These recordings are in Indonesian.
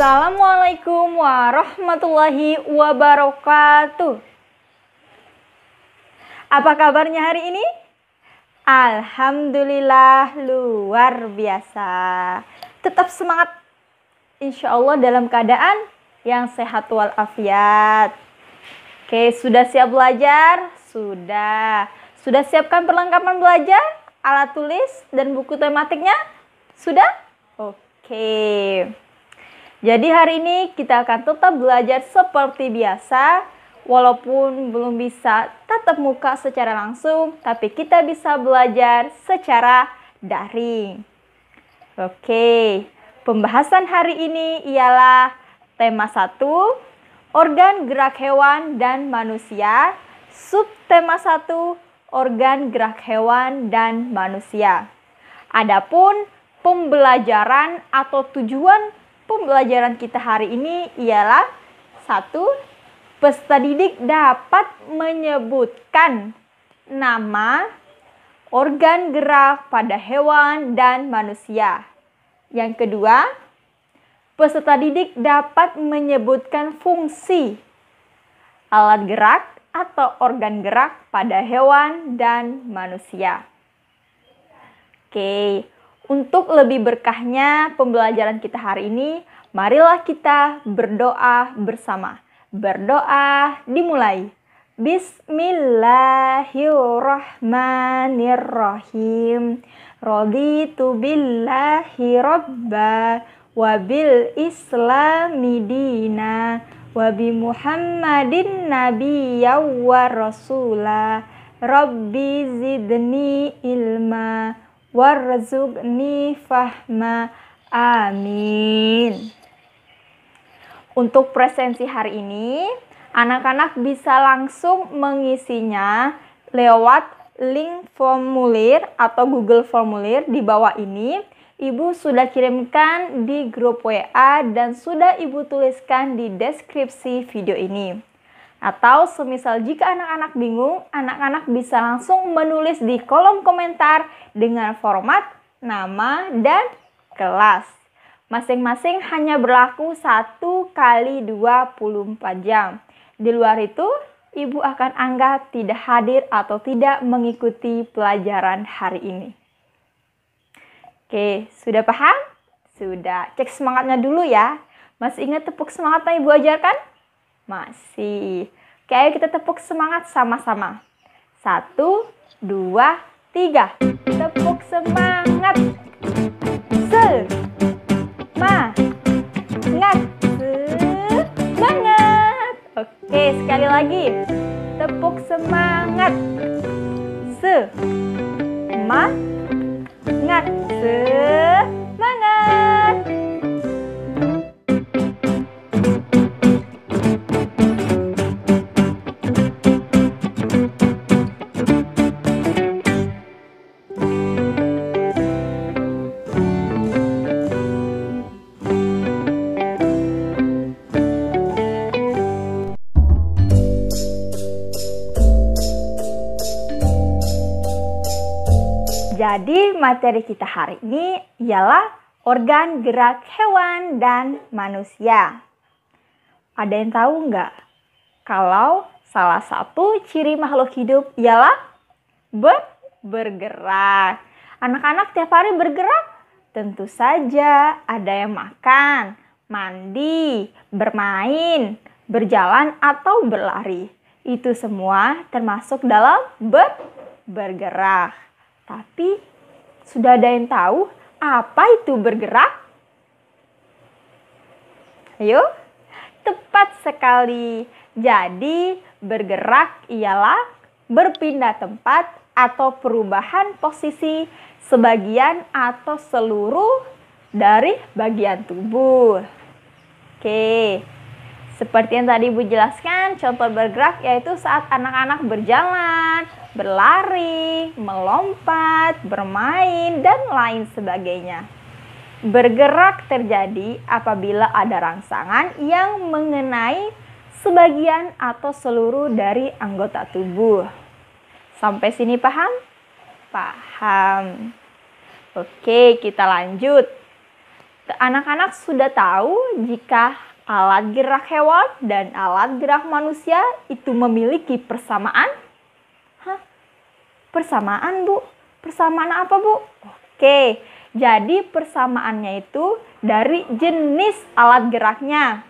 Assalamualaikum warahmatullahi wabarakatuh. Apa kabarnya hari ini? Alhamdulillah luar biasa. Tetap semangat, insya Allah dalam keadaan yang sehat walafiat. Oke, sudah siap belajar? Sudah. Sudah siapkan perlengkapan belajar, alat tulis, dan buku tematiknya? Sudah? Oke. Jadi hari ini kita akan tetap belajar seperti biasa, walaupun belum bisa tatap muka secara langsung, tapi kita bisa belajar secara daring. Oke, pembahasan hari ini ialah tema 1, organ gerak hewan dan manusia, subtema 1, organ gerak hewan dan manusia. Adapun pembelajaran atau tujuan pembelajaran kita hari ini ialah 1. Peserta didik dapat menyebutkan nama organ gerak pada hewan dan manusia. Yang kedua, peserta didik dapat menyebutkan fungsi alat gerak atau organ gerak pada hewan dan manusia. Oke. Untuk lebih berkahnya pembelajaran kita hari ini, marilah kita berdoa bersama. Berdoa dimulai. Bismillahirrahmanirrahim. Raditu billahi robba wa bil islami dina wa bi muhammadin nabiyya wa rasula. Rabbi zidni ilma warzuqni fahma, amin. Untuk presensi hari ini, anak-anak bisa langsung mengisinya lewat link formulir atau Google Formulir di bawah ini. Ibu sudah kirimkan di grup WA dan sudah Ibu tuliskan di deskripsi video ini. Atau semisal jika anak-anak bingung, anak-anak bisa langsung menulis di kolom komentar dengan format nama dan kelas. Masing-masing hanya berlaku 1 kali 24 jam. Di luar itu, Ibu akan anggap tidak hadir atau tidak mengikuti pelajaran hari ini. Oke, sudah paham? Sudah. Cek semangatnya dulu ya. Masih ingat tepuk semangat yang Ibu ajarkan? Masih. Oke, ayo kita tepuk semangat sama-sama. 1, 2, 3. Tepuk semangat. Semangat. Semangat. Oke, sekali lagi. Tepuk semangat. Semangat. Semangat. Jadi materi kita hari ini ialah organ gerak hewan dan manusia. Ada yang tahu nggak? Kalau salah satu ciri makhluk hidup ialah bergerak. Anak-anak tiap hari bergerak? Tentu saja ada yang makan, mandi, bermain, berjalan atau berlari. Itu semua termasuk dalam bergerak. Tapi, sudah ada yang tahu apa itu bergerak? Ayo, tepat sekali. Jadi, bergerak ialah berpindah tempat atau perubahan posisi sebagian atau seluruh dari bagian tubuh. Oke, seperti yang tadi Ibu jelaskan, contoh bergerak yaitu saat anak-anak berjalan, berlari, melompat, bermain, dan lain sebagainya. Bergerak terjadi apabila ada rangsangan yang mengenai sebagian atau seluruh dari anggota tubuh. Sampai sini paham? Paham. Oke, kita lanjut. Anak-anak sudah tahu jika alat gerak hewan dan alat gerak manusia itu memiliki persamaan? Persamaan, Bu. Persamaan apa, Bu? Oke, jadi persamaannya itu dari jenis alat geraknya.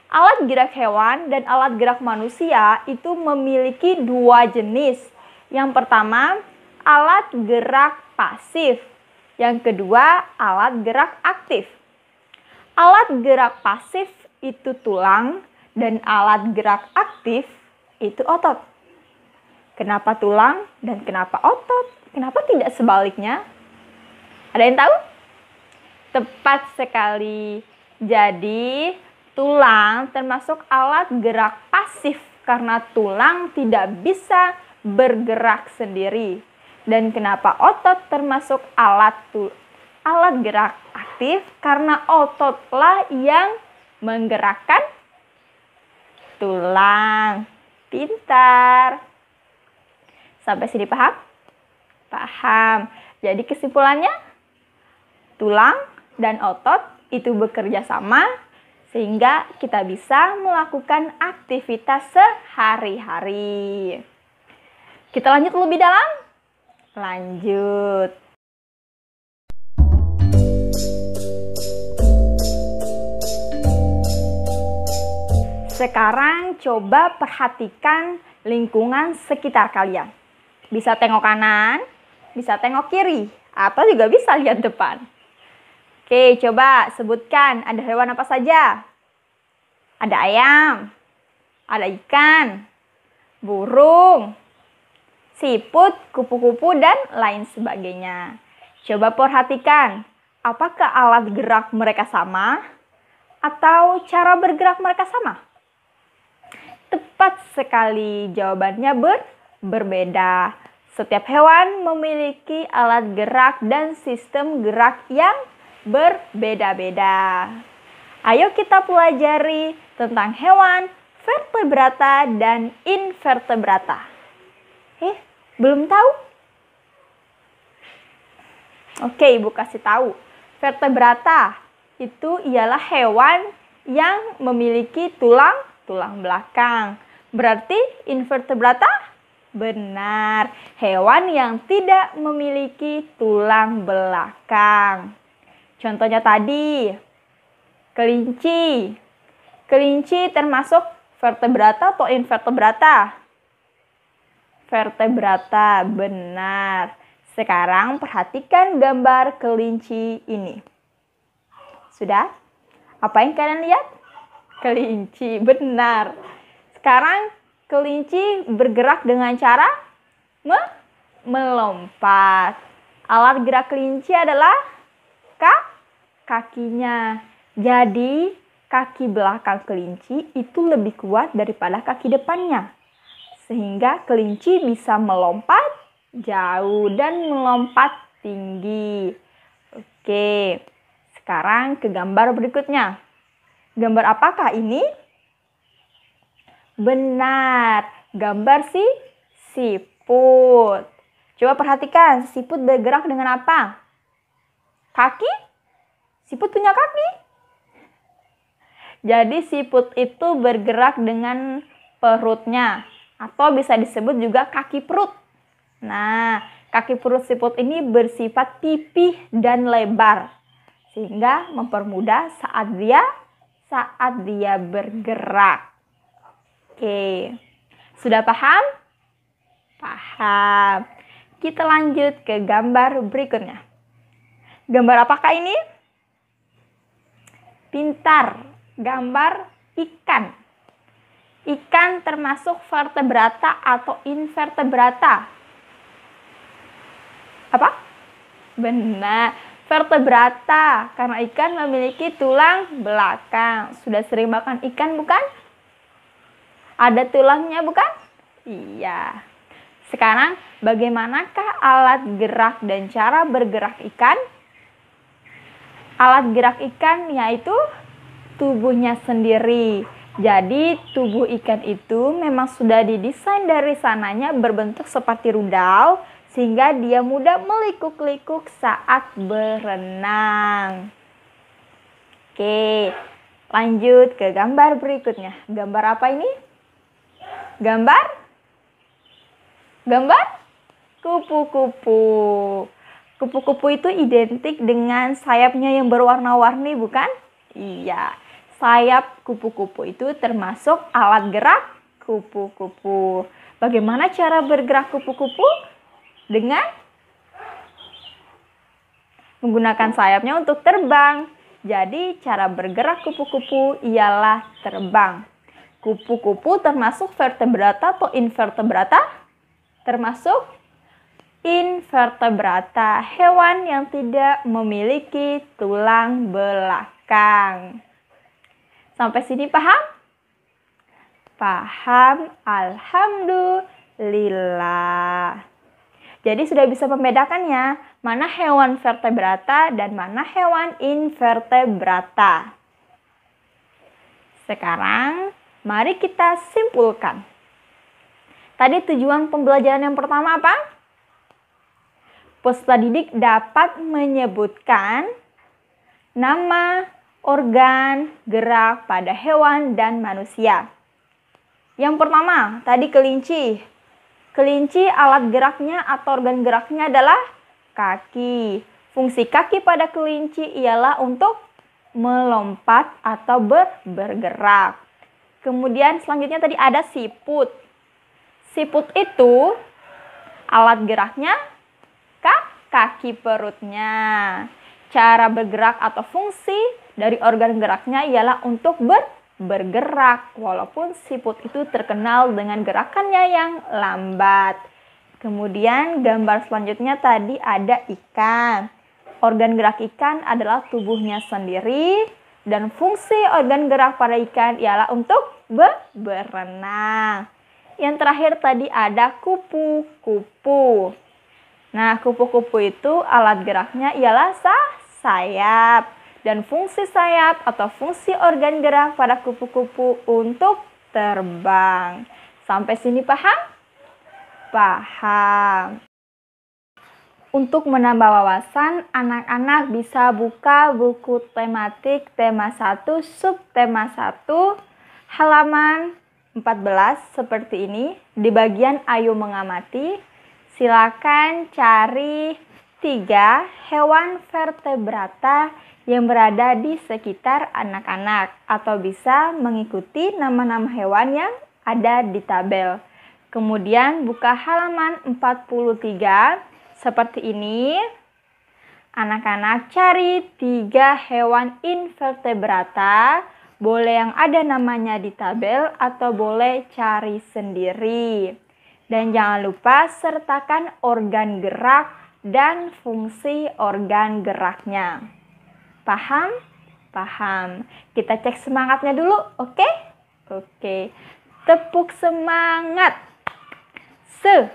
Alat gerak hewan dan alat gerak manusia itu memiliki dua jenis. Yang pertama, alat gerak pasif. Yang kedua, alat gerak aktif. Alat gerak pasif itu tulang dan alat gerak aktif itu otot. Kenapa tulang dan kenapa otot? Kenapa tidak sebaliknya? Ada yang tahu? Tepat sekali. Jadi, tulang termasuk alat gerak pasif karena tulang tidak bisa bergerak sendiri. Dan kenapa otot termasuk alat gerak aktif? Karena ototlah yang menggerakkan tulang. Pintar. Sampai sini paham? Paham. Jadi kesimpulannya, tulang dan otot itu bekerja sama sehingga kita bisa melakukan aktivitas sehari-hari. Kita lanjut lebih dalam? Lanjut. Sekarang coba perhatikan lingkungan sekitar kalian. Bisa tengok kanan, bisa tengok kiri, atau juga bisa lihat depan. Oke, coba sebutkan ada hewan apa saja. Ada ayam, ada ikan, burung, siput, kupu-kupu, dan lain sebagainya. Coba perhatikan, apakah alat gerak mereka sama? Atau cara bergerak mereka sama? Tepat sekali, jawabannya berbeda. Setiap hewan memiliki alat gerak dan sistem gerak yang berbeda-beda. Ayo kita pelajari tentang hewan vertebrata dan invertebrata. Belum tahu? Oke, Ibu kasih tahu. Vertebrata itu ialah hewan yang memiliki tulang belakang. Berarti invertebrata? Benar, hewan yang tidak memiliki tulang belakang. Contohnya tadi, kelinci. Kelinci termasuk vertebrata atau invertebrata? Vertebrata, benar. Sekarang perhatikan gambar kelinci ini. Sudah? Apa yang kalian lihat? Kelinci, benar. Sekarang kelinci bergerak dengan cara melompat. Alat gerak kelinci adalah kakinya. Jadi, kaki belakang kelinci itu lebih kuat daripada kaki depannya. Sehingga kelinci bisa melompat jauh dan melompat tinggi. Oke, sekarang ke gambar berikutnya. Gambar apakah ini? Benar, gambar siput. Coba perhatikan, siput bergerak dengan apa? Kaki? Siput punya kaki? Jadi siput itu bergerak dengan perutnya, atau bisa disebut juga kaki perut. Nah, kaki perut siput ini bersifat pipih dan lebar, sehingga mempermudah saat dia bergerak. Oke, sudah paham? Paham. Kita lanjut ke gambar berikutnya. Gambar apakah ini? Pintar, gambar ikan. Ikan termasuk vertebrata atau invertebrata? Apa? Benar, vertebrata, karena ikan memiliki tulang belakang. Sudah sering makan ikan bukan? Ada tulangnya bukan? Iya. Sekarang bagaimanakah alat gerak dan cara bergerak ikan? Alat gerak ikan yaitu tubuhnya sendiri. Jadi tubuh ikan itu memang sudah didesain dari sananya berbentuk seperti rudal, sehingga dia mudah melikuk-likuk saat berenang. Oke, lanjut ke gambar berikutnya. Gambar apa ini? Gambar kupu-kupu. Kupu-kupu itu identik dengan sayapnya yang berwarna-warni, bukan? Iya, sayap kupu-kupu itu termasuk alat gerak kupu-kupu. Bagaimana cara bergerak kupu-kupu? Dengan menggunakan sayapnya untuk terbang. Jadi, cara bergerak kupu-kupu ialah terbang. Kupu-kupu termasuk vertebrata atau invertebrata? Termasuk invertebrata, hewan yang tidak memiliki tulang belakang. Sampai sini paham? Paham, alhamdulillah. Jadi sudah bisa membedakan ya, mana hewan vertebrata dan mana hewan invertebrata. Sekarang, mari kita simpulkan. Tadi tujuan pembelajaran yang pertama apa? Peserta didik dapat menyebutkan nama, organ, gerak pada hewan dan manusia. Yang pertama, tadi kelinci. Kelinci alat geraknya atau organ geraknya adalah kaki. Fungsi kaki pada kelinci ialah untuk melompat atau bergerak. Kemudian selanjutnya tadi ada siput. Siput itu alat geraknya kaki perutnya. Cara bergerak atau fungsi dari organ geraknya ialah untuk bergerak, walaupun siput itu terkenal dengan gerakannya yang lambat. Kemudian gambar selanjutnya tadi ada ikan. Organ gerak ikan adalah tubuhnya sendiri dan fungsi organ gerak pada ikan ialah untuk berenang. Yang terakhir tadi ada kupu-kupu. Nah, kupu-kupu itu alat geraknya ialah sayap. Dan fungsi sayap atau fungsi organ gerak pada kupu-kupu untuk terbang. Sampai sini paham? Paham. Untuk menambah wawasan, anak-anak bisa buka buku tematik tema 1, subtema 1, halaman 14 seperti ini. Di bagian ayo mengamati, silakan cari 3 hewan vertebrata yang berada di sekitar anak-anak, atau bisa mengikuti nama-nama hewan yang ada di tabel. Kemudian buka halaman 43 seperti ini. Anak-anak cari 3 hewan invertebrata, boleh yang ada namanya di tabel atau boleh cari sendiri. Dan jangan lupa sertakan organ gerak dan fungsi organ geraknya. Paham? Paham. Kita cek semangatnya dulu, oke? Oke. Tepuk semangat. Semangat.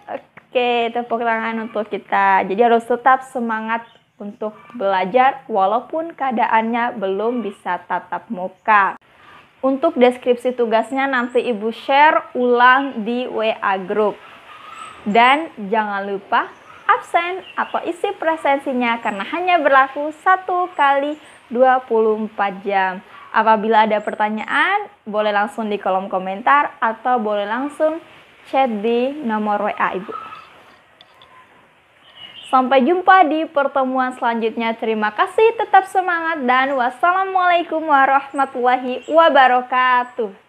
Oke, tepuk tangan untuk kita. Jadi harus tetap semangat untuk belajar walaupun keadaannya belum bisa tatap muka. Untuk deskripsi tugasnya nanti Ibu share ulang di WA group. Dan jangan lupa absen atau isi presensinya karena hanya berlaku 1 kali 24 jam. Apabila ada pertanyaan, boleh langsung di kolom komentar atau boleh langsung chat di nomor WA Ibu. Sampai jumpa di pertemuan selanjutnya. Terima kasih, tetap semangat dan wassalamualaikum warahmatullahi wabarakatuh.